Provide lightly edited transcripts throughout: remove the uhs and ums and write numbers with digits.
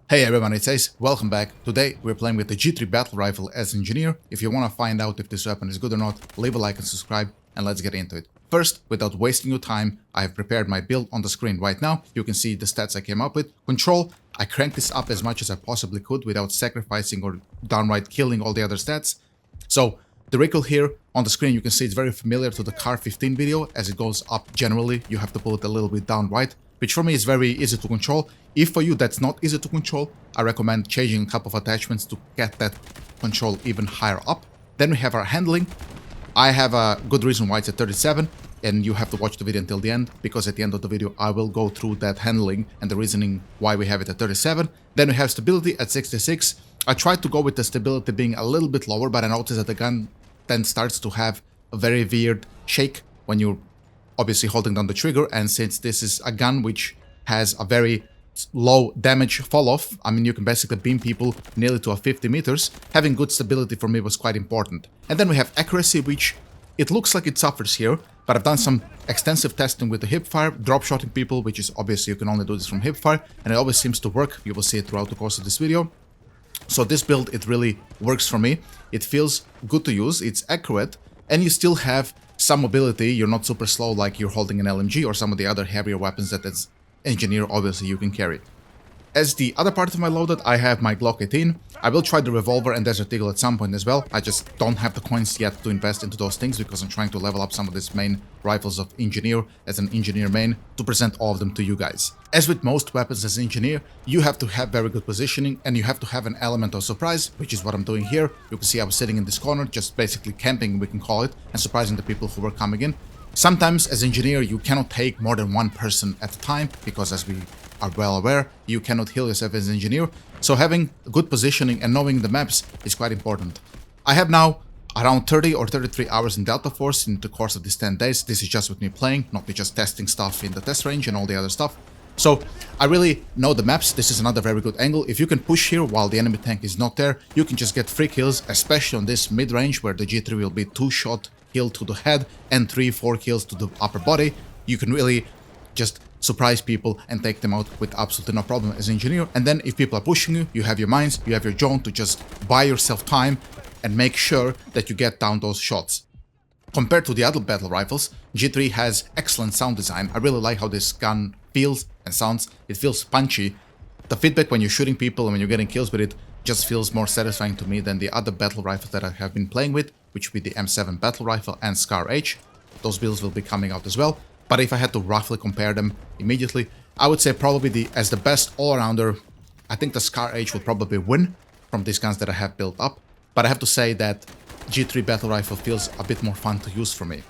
Hey everyone, it's Ace. Welcome back. Today we're playing with the G3 battle rifle as engineer. If you want to find out if this weapon is good or not, leave a like and subscribe, and let's get into it. First, without wasting your time, I have prepared my build on the screen right now. You can see the stats I came up with. Control, I cranked this up as much as I possibly could without sacrificing or downright killing all the other stats. So the recoil here on the screen, you can see it's very familiar to the Car 15 video. As it goes up generally, you have to pull it a little bit down right, which for me is very easy to control. If for you that's not easy to control, I recommend changing a couple of attachments to get that control even higher up. Then we have our handling. I have a good reason why it's at 37, and you have to watch the video until the end, because at the end of the video I will go through that handling and the reasoning why we have it at 37. Then we have stability at 66. I tried to go with the stability being a little bit lower, but I noticed that the gun then starts to have a very weird shake when you're obviously holding down the trigger, and since this is a gun which has a very low damage fall off, I mean you can basically beam people nearly to a 50 meters, having good stability for me was quite important. And then we have accuracy, which it looks like it suffers here, but I've done some extensive testing with the hipfire, drop shotting people, which is obviously you can only do this from hipfire, and it always seems to work. You will see it throughout the course of this video. So this build, it really works for me. It feels good to use, it's accurate, and you still have some mobility. You're not super slow like you're holding an LMG or some of the other heavier weapons that as engineer obviously you can carry. As the other part of my loadout, I have my Glock 18. I will try the revolver and Desert Eagle at some point as well. I just don't have the coins yet to invest into those things because I'm trying to level up some of these main rifles of engineer as an engineer main to present all of them to you guys. As with most weapons as engineer, you have to have very good positioning and you have to have an element of surprise, which is what I'm doing here. You can see I was sitting in this corner, just basically camping, we can call it, and surprising the people who were coming in. Sometimes as engineer you cannot take more than one person at a time because, as we are well aware, you cannot heal yourself as an engineer, so having good positioning and knowing the maps is quite important. I have now around 30 or 33 hours in Delta Force in the course of these 10 days. This is just with me playing, not me just testing stuff in the test range and all the other stuff. So I really know the maps. This is another very good angle. If you can push here while the enemy tank is not there, you can just get free kills, especially on this mid-range where the G3 will be 2-shot kill to the head and 3-4 kills to the upper body. You can really just surprise people and take them out with absolutely no problem as an engineer. And then if people are pushing you, you have your mines, you have your drone to just buy yourself time and make sure that you get down those shots. Compared to the other battle rifles, G3 has excellent sound design. I really like how this gun feels and sounds. It feels punchy. The feedback when you're shooting people and when you're getting kills with it just feels more satisfying to me than the other battle rifles that I have been playing with, which would be the M7 battle rifle and Scar H. Those builds will be coming out as well. But if I had to roughly compare them immediately, I would say probably as the best all-rounder, I think the Scar H will probably win from these guns that I have built up. But I have to say that G3 battle rifle feels a bit more fun to use for me.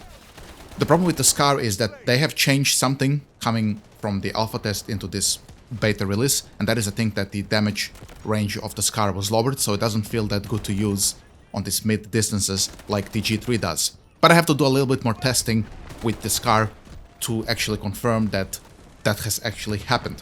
The problem with the Scar is that they have changed something coming from the alpha test into this beta release, and that is I think that the damage range of the Scar was lowered, so it doesn't feel that good to use on these mid distances like the G3 does. But I have to do a little bit more testing with the Scar to actually confirm that that has actually happened.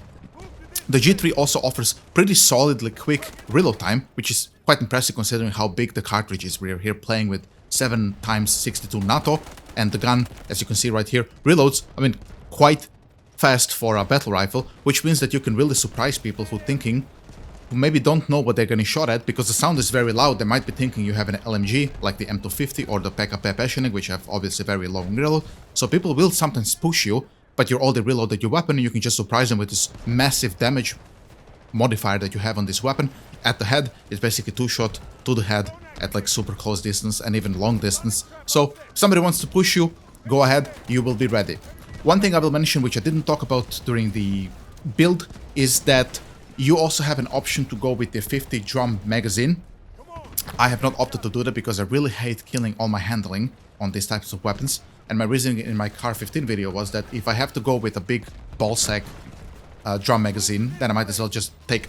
The G3 also offers pretty solidly quick reload time, which is quite impressive considering how big the cartridge is. We're here playing with 7x62 NATO, and the gun, as you can see right here, reloads, I mean, quite fast for a battle rifle, which means that you can really surprise people who maybe don't know what they're getting shot at, because the sound is very loud. They might be thinking you have an LMG like the M250 or the PKP Passionik, which have obviously very long reload, so people will sometimes push you, but you're already reloaded your weapon and you can just surprise them with this massive damage modifier that you have on this weapon. At the head, it's basically 2-shot to the head at like super close distance and even long distance, so if somebody wants to push you, go ahead, you will be ready. One thing I will mention, which I didn't talk about during the build, is that you also have an option to go with the 50 drum magazine. I have not opted to do that because I really hate killing all my handling on these types of weapons, and my reasoning in my Car 15 video was that if I have to go with a big ballsack drum magazine, then I might as well just take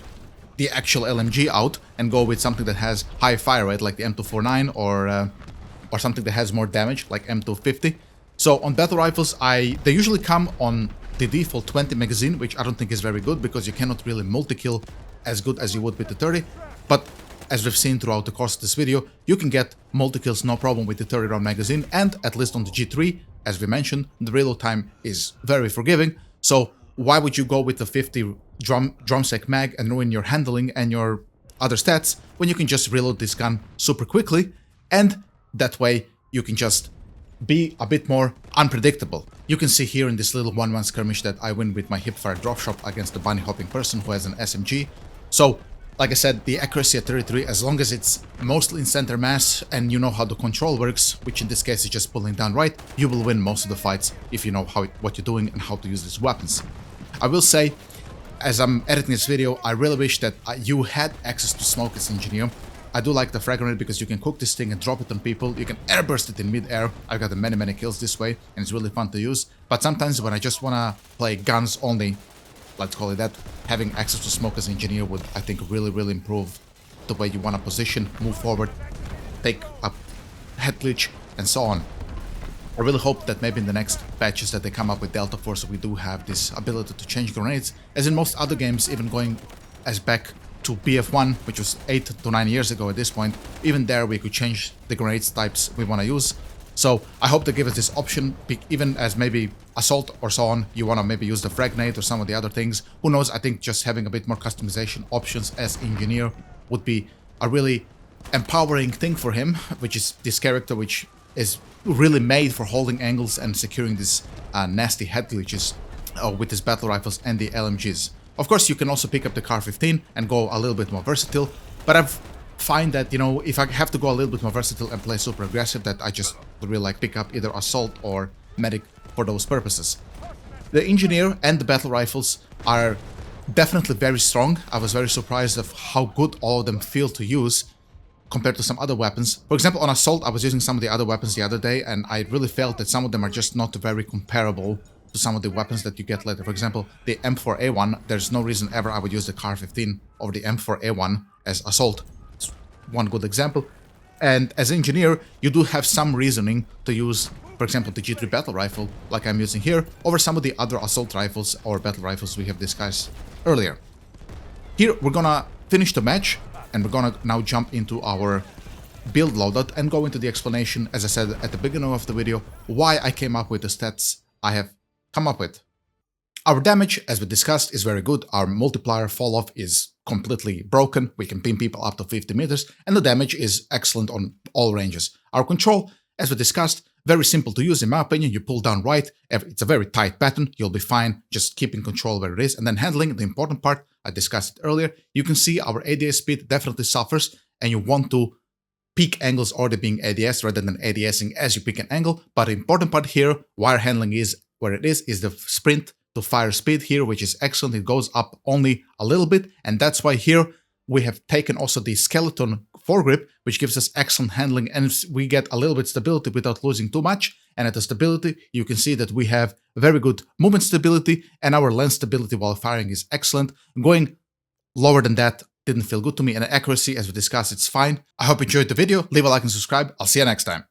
the actual LMG out and go with something that has high fire rate like the M249 or something that has more damage like M250. So on battle rifles, they usually come on the default 20 magazine, which I don't think is very good because you cannot really multi-kill as good as you would with the 30. But as we've seen throughout the course of this video, you can get multi-kills no problem with the 30 round magazine, and at least on the G3, as we mentioned, the reload time is very forgiving. So why would you go with the 50 drumstick mag and ruin your handling and your other stats when you can just reload this gun super quickly, and that way you can just be a bit more unpredictable. You can see here in this little 1-1 skirmish that I win with my hipfire drop shot against the bunny hopping person who has an SMG. So, like I said, the accuracy at 33, as long as it's mostly in center mass and you know how the control works, which in this case is just pulling down right, you will win most of the fights if you know what you're doing and how to use these weapons. I will say, as I'm editing this video, I really wish that you had access to smoke as engineer. I do like the frag grenade because you can cook this thing and drop it on people. You can airburst it in mid-air. I've got many kills this way, and it's really fun to use. But sometimes when I just wanna play guns only, let's call it that, having access to smoke as engineer would, I think, really improve the way you wanna position, move forward, take a head glitch, and so on. I really hope that maybe in the next patches that they come up with Delta Force, we do have this ability to change grenades, as in most other games, even going as back to BF1, which was 8 to 9 years ago at this point. Even there we could change the grenades types we want to use. So I hope they give us this option, even as maybe assault or so on, you want to maybe use the frag grenade or some of the other things. Who knows, I think just having a bit more customization options as engineer would be a really empowering thing for him, which is this character which is really made for holding angles and securing these nasty head glitches with his battle rifles and the LMGs. Of course, you can also pick up the Kar-15 and go a little bit more versatile, but I find that, you know, if I have to go a little bit more versatile and play super aggressive, that I just really like pick up either assault or medic for those purposes. The engineer and the battle rifles are definitely very strong. I was very surprised of how good all of them feel to use compared to some other weapons. For example, on assault, I was using some of the other weapons the other day, and I really felt that some of them are just not very comparable to some of the weapons that you get later. For example, the M4A1, there's no reason ever I would use the Kar-15 over the M4A1 as assault. It's one good example. And as engineer, you do have some reasoning to use, for example, the G3 battle rifle, like I'm using here, over some of the other assault rifles or battle rifles we have discussed earlier. Here, we're gonna finish the match, and we're gonna now jump into our build loadout and go into the explanation, as I said at the beginning of the video, why I came up with the stats I have come up with. Our damage, as we discussed, is very good. Our multiplier fall-off is completely broken. We can pin people up to 50 meters, and the damage is excellent on all ranges. Our control, as we discussed, very simple to use in my opinion. You pull down right, it's a very tight pattern, you'll be fine just keeping control where it is. And then handling, the important part, I discussed it earlier. You can see our ADS speed definitely suffers, and you want to peak angles already being ADS rather than ADSing as you pick an angle. But the important part here, wire handling is where it is the sprint to fire speed here, which is excellent. It goes up only a little bit, and that's why here we have taken also the skeleton foregrip, which gives us excellent handling, and we get a little bit stability without losing too much. And at the stability, you can see that we have very good movement stability, and our lens stability while firing is excellent. Going lower than that didn't feel good to me, and accuracy, as we discussed, it's fine. I hope you enjoyed the video. Leave a like and subscribe. I'll see you next time.